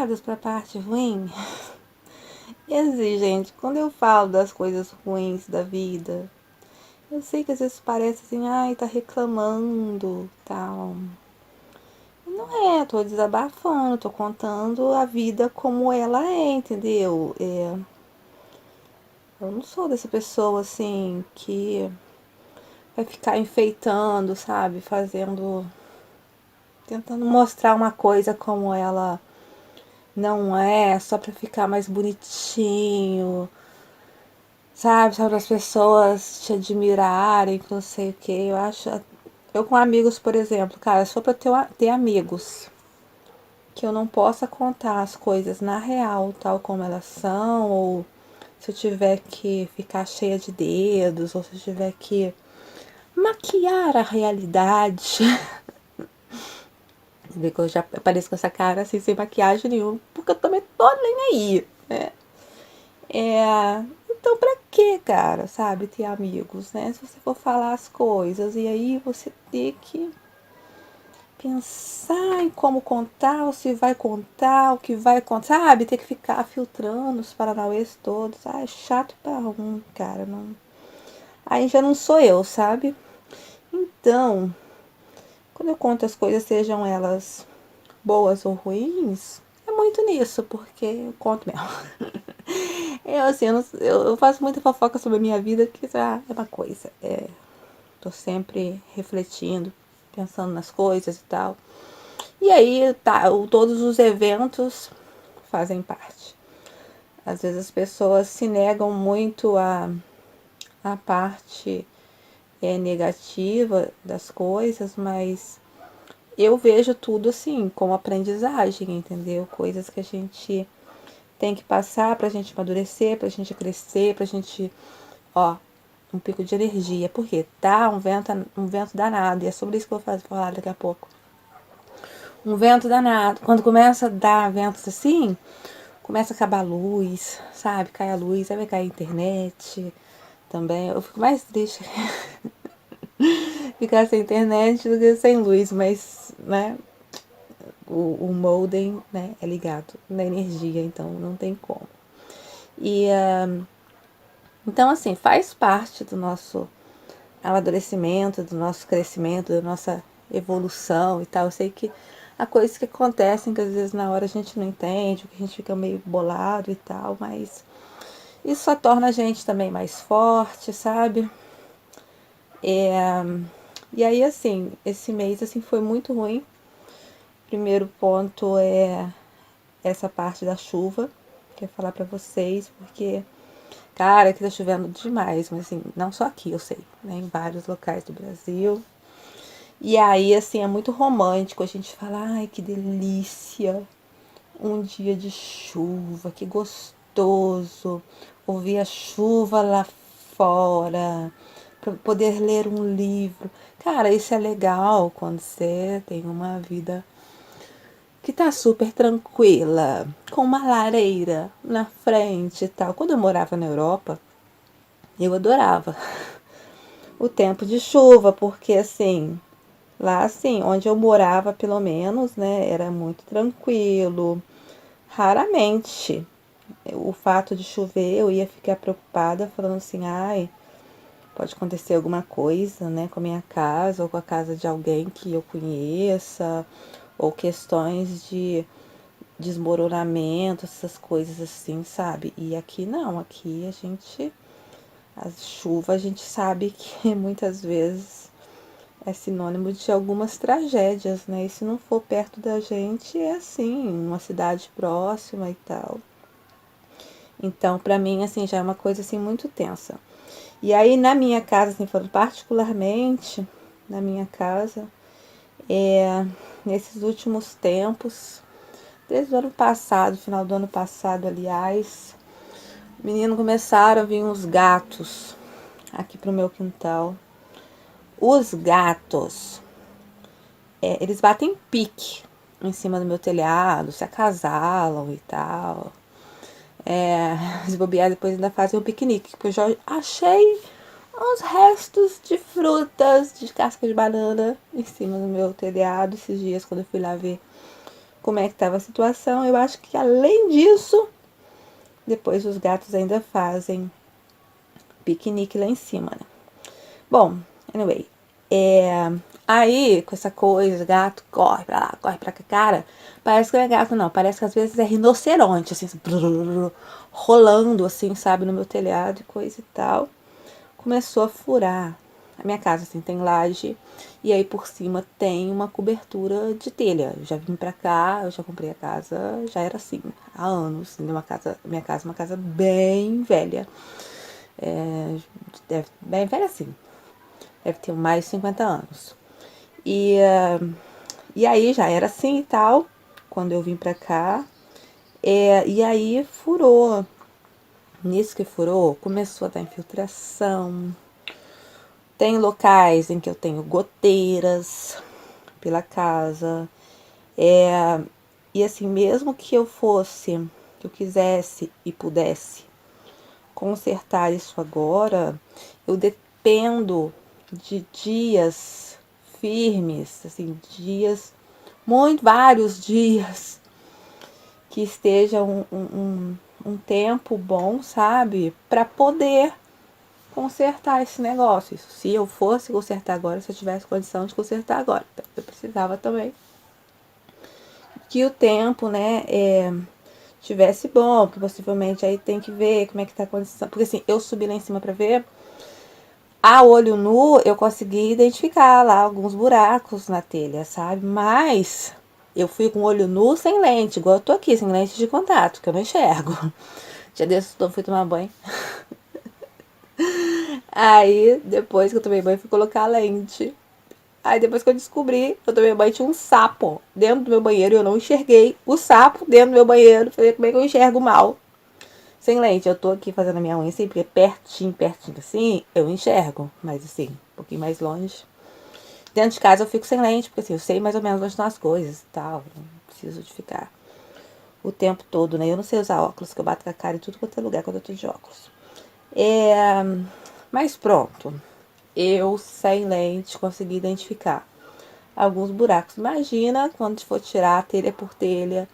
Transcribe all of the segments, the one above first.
preparados para a parte ruim? E assim, gente, quando eu falo das coisas ruins da vida, eu sei que às vezes parece assim, ai, tá reclamando, tal. Não é, tô desabafando, tô contando a vida como ela é, entendeu? Eu não sou dessa pessoa assim que vai ficar enfeitando, sabe? Tentando mostrar uma coisa como ela não é, só pra ficar mais bonitinho, sabe? Só para as pessoas te admirarem, que não sei o que. Eu acho. Eu com amigos, por exemplo, cara, só pra ter amigos que eu não possa contar as coisas na real, tal como elas são, ou se eu tiver que ficar cheia de dedos, ou se eu tiver que maquiar a realidade. Vê que eu já apareço com essa cara assim, sem maquiagem nenhuma, porque eu também tô nem aí, né? Então pra que, cara, sabe, ter amigos, né? Se você for falar as coisas e aí você ter que pensar em como contar, ou se vai contar, o que vai contar, sabe? Ter que ficar filtrando os paranauês todos. Ah, é chato pra um, cara. Não... Aí já não sou eu, sabe? Então, quando eu conto as coisas, sejam elas boas ou ruins, é muito nisso, porque eu conto mesmo. Eu, assim, eu faço muita fofoca sobre a minha vida, que já é uma coisa. Tô sempre refletindo, pensando nas coisas e tal. E aí, tá, todos os eventos fazem parte. Às vezes as pessoas se negam muito a parte negativa das coisas, mas eu vejo tudo assim, como aprendizagem, entendeu? Coisas que a gente tem que passar pra gente amadurecer, pra gente crescer, pra gente, ó, um pico de energia. Porque tá um vento danado, e é sobre isso que eu vou falar daqui a pouco. Um vento danado. Quando começa a dar ventos assim, começa a acabar a luz, sabe? Cai a luz, aí vai cair a internet também. Eu fico mais triste ficar sem internet do que sem luz, mas, né? O modem, né, é ligado na energia, então não tem como. E então, assim, faz parte do nosso amadurecimento, do nosso crescimento, da nossa evolução e tal. Eu sei que há coisas que acontecem que às vezes na hora a gente não entende, que a gente fica meio bolado e tal, mas isso só torna a gente também mais forte, sabe? E aí, assim, esse mês assim foi muito ruim. Primeiro ponto é essa parte da chuva, que eu ia falar pra vocês, porque, cara, aqui tá chovendo demais, mas assim, não só aqui, eu sei, né? Em vários locais do Brasil. E aí, assim, é muito romântico a gente falar, ai, que delícia, um dia de chuva, que gostoso, ouvir a chuva lá fora, para poder ler um livro. Cara, isso é legal quando você tem uma vida que tá super tranquila, com uma lareira na frente e tal. Quando eu morava na Europa, eu adorava o tempo de chuva, porque assim, lá assim, onde eu morava, pelo menos, né, era muito tranquilo. Raramente o fato de chover eu ia ficar preocupada, falando assim, ai, pode acontecer alguma coisa, né, com a minha casa ou com a casa de alguém que eu conheça, ou questões de desmoronamento, essas coisas assim, sabe? E aqui não, aqui a chuva a gente sabe que muitas vezes é sinônimo de algumas tragédias, né? E se não for perto da gente, é assim, uma cidade próxima e tal. Então, pra mim, assim, já é uma coisa assim muito tensa. E aí na minha casa, assim, falando particularmente na minha casa, nesses últimos tempos, desde o ano passado, final do ano passado, aliás, menino, começaram a vir uns gatos aqui pro meu quintal. Os gatos, eles batem pique em cima do meu telhado, se acasalam e tal. Se bobear, depois ainda fazem um piquenique, porque eu já achei uns restos de frutas, de casca de banana em cima do meu telhado esses dias, quando eu fui lá ver como é que estava a situação. Eu acho que além disso, depois os gatos ainda fazem piquenique lá em cima, né? Bom, anyway, aí com essa coisa, gato corre pra lá, corre pra cá, cara, parece que não é gato não, parece que às vezes é rinoceronte, assim, rolando assim, sabe, no meu telhado e coisa e tal. Começou a furar. A minha casa, assim, tem laje e aí por cima tem uma cobertura de telha. Eu já vim pra cá, eu já comprei a casa, já era assim, há anos. Minha casa é uma casa bem velha. Bem velha assim, deve ter mais de 50 anos. E, e aí já era assim e tal, quando eu vim pra cá. E aí furou. Nisso que furou, começou a dar infiltração. Tem locais em que eu tenho goteiras pela casa. E assim, mesmo que que eu quisesse e pudesse consertar isso agora, eu dependo de dias firmes, assim, vários dias que esteja um tempo bom, sabe? Para poder consertar esse negócio. Isso, se eu fosse consertar agora, se eu tivesse condição de consertar agora. Então, eu precisava também que o tempo, né, tivesse bom, porque possivelmente aí tem que ver como é que tá a condição. Porque assim, eu subi lá em cima para ver, a olho nu eu consegui identificar lá alguns buracos na telha, sabe? Mas eu fui com o olho nu sem lente, igual eu tô aqui, sem lente de contato, que eu não enxergo. Já desse eu fui tomar banho. Aí, depois que eu tomei banho, fui colocar a lente. Aí depois que eu descobri, eu tomei banho, tinha um sapo dentro do meu banheiro e eu não enxerguei o sapo dentro do meu banheiro. Falei, como é que eu enxergo mal? Sem lente, eu tô aqui fazendo a minha unha assim, porque pertinho assim, eu enxergo. Mas assim, um pouquinho mais longe. Dentro de casa eu fico sem lente, porque assim, eu sei mais ou menos onde estão as coisas e tal. Não preciso de ficar o tempo todo, né? Eu não sei usar óculos, que eu bato com a cara em tudo quanto é lugar quando eu tô de óculos. Mas pronto. Eu, sem lente, consegui identificar alguns buracos. Imagina quando for tirar telha por telha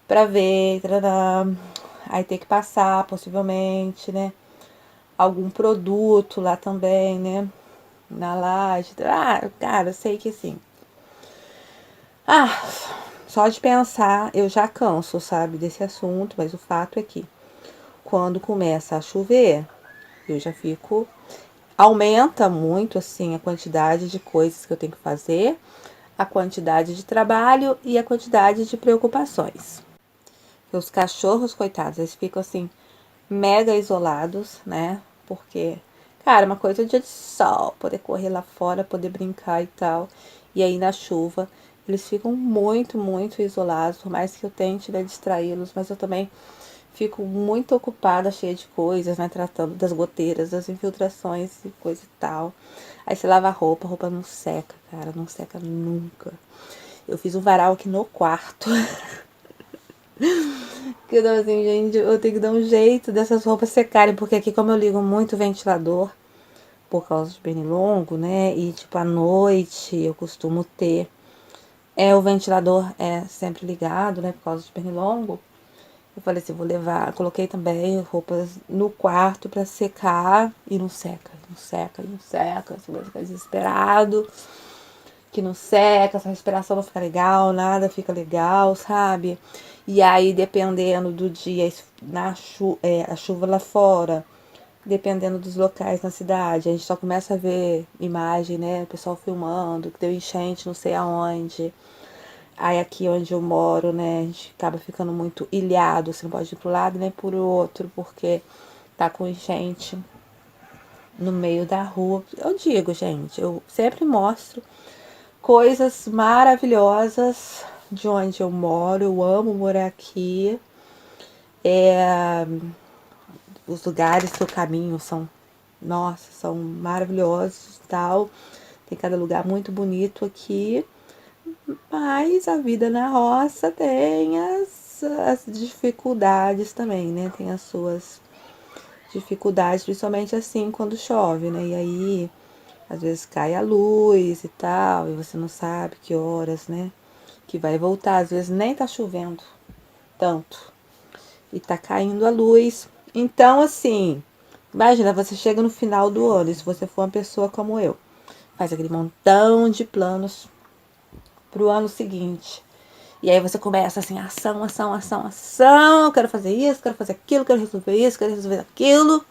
pra ver, tarará, aí ter que passar, possivelmente, né? Algum produto lá também, né? Na laje. Ah, cara, eu sei que assim. Ah, só de pensar eu já canso, sabe, desse assunto, mas o fato é que quando começa a chover, eu já fico. Aumenta muito, assim, a quantidade de coisas que eu tenho que fazer, a quantidade de trabalho e a quantidade de preocupações. Os cachorros, coitados, eles ficam assim, mega isolados, né? Porque, cara, uma coisa é o dia de sol, poder correr lá fora, poder brincar e tal. E aí na chuva, eles ficam muito, muito isolados, por mais que eu tente, né, distraí-los, mas eu também fico muito ocupada, cheia de coisas, né? Tratando das goteiras, das infiltrações e coisa e tal. Aí você lava a roupa não seca, cara, não seca nunca. Eu fiz um varal aqui no quarto. Que eu tava assim, gente, eu tenho que dar um jeito dessas roupas secarem, porque aqui como eu ligo muito o ventilador por causa de pernilongo, né? E tipo à noite eu costumo ter o ventilador é sempre ligado, né, por causa de pernilongo. Eu falei assim, vou levar, coloquei também roupas no quarto pra secar e não seca, não seca, não seca, você vai ficar desesperado, que não seca, essa respiração não fica legal, nada fica legal, sabe? E aí, dependendo do dia, a chuva lá fora, dependendo dos locais na cidade, a gente só começa a ver imagem, né? O pessoal filmando, que deu enchente não sei aonde. Aí aqui onde eu moro, né, a gente acaba ficando muito ilhado, você não pode ir pro lado nem pro outro, porque tá com enchente no meio da rua. Eu digo, gente, eu sempre mostro coisas maravilhosas de onde eu moro, eu amo morar aqui. Os lugares que eu caminho são, nossa, são maravilhosos e tal. Tem cada lugar muito bonito aqui. Mas a vida na roça tem as dificuldades também, né? Tem as suas dificuldades, principalmente assim quando chove, né? E aí, às vezes cai a luz e tal, e você não sabe que horas, né? que vai voltar, às vezes nem tá chovendo tanto e tá caindo a luz. Então, assim, imagina, você chega no final do ano, e se você for uma pessoa como eu, faz aquele montão de planos pro ano seguinte. E aí você começa assim, ação, ação, ação, ação, eu quero fazer isso, quero fazer aquilo, quero resolver isso, quero resolver aquilo.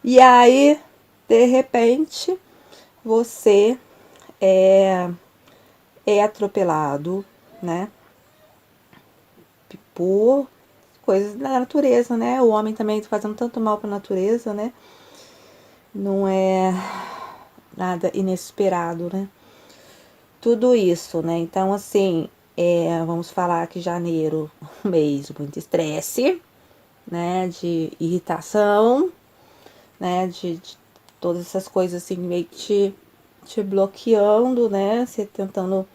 E aí, de repente, você é, é atropelado, né? Por coisas da natureza, né? O homem também tá fazendo tanto mal para a natureza, né? Não é nada inesperado, né? Tudo isso, né? Então, assim, vamos falar que janeiro, um mês de muito estresse, né? De irritação, né? De todas essas coisas assim, meio que te bloqueando, né? Você tentando,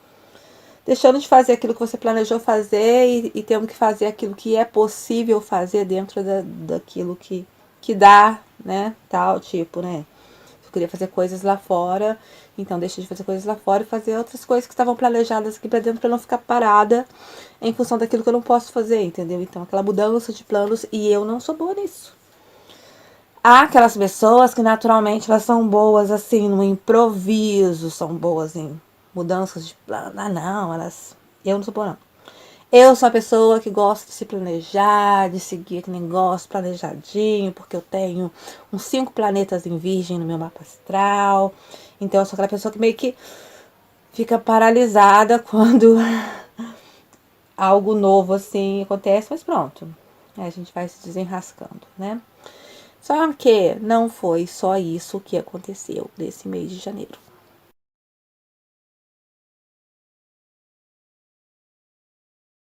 deixando de fazer aquilo que você planejou fazer e tendo que fazer aquilo que é possível fazer dentro daquilo que dá, né? Tal, tipo, né? Eu queria fazer coisas lá fora, então deixei de fazer coisas lá fora e fazer outras coisas que estavam planejadas aqui pra dentro pra não ficar parada em função daquilo que eu não posso fazer, entendeu? Então, aquela mudança de planos, e eu não sou boa nisso. Há aquelas pessoas que naturalmente elas são boas assim no improviso, são boas em mudanças de plano. Ah, não, elas. Eu não sou boa, não. Eu sou a pessoa que gosta de se planejar, de seguir aquele negócio planejadinho, porque eu tenho uns 5 planetas em virgem no meu mapa astral. Então eu sou aquela pessoa que meio que fica paralisada quando algo novo assim acontece, mas pronto. Aí a gente vai se desenrascando, né? Só que não foi só isso que aconteceu nesse mês de janeiro.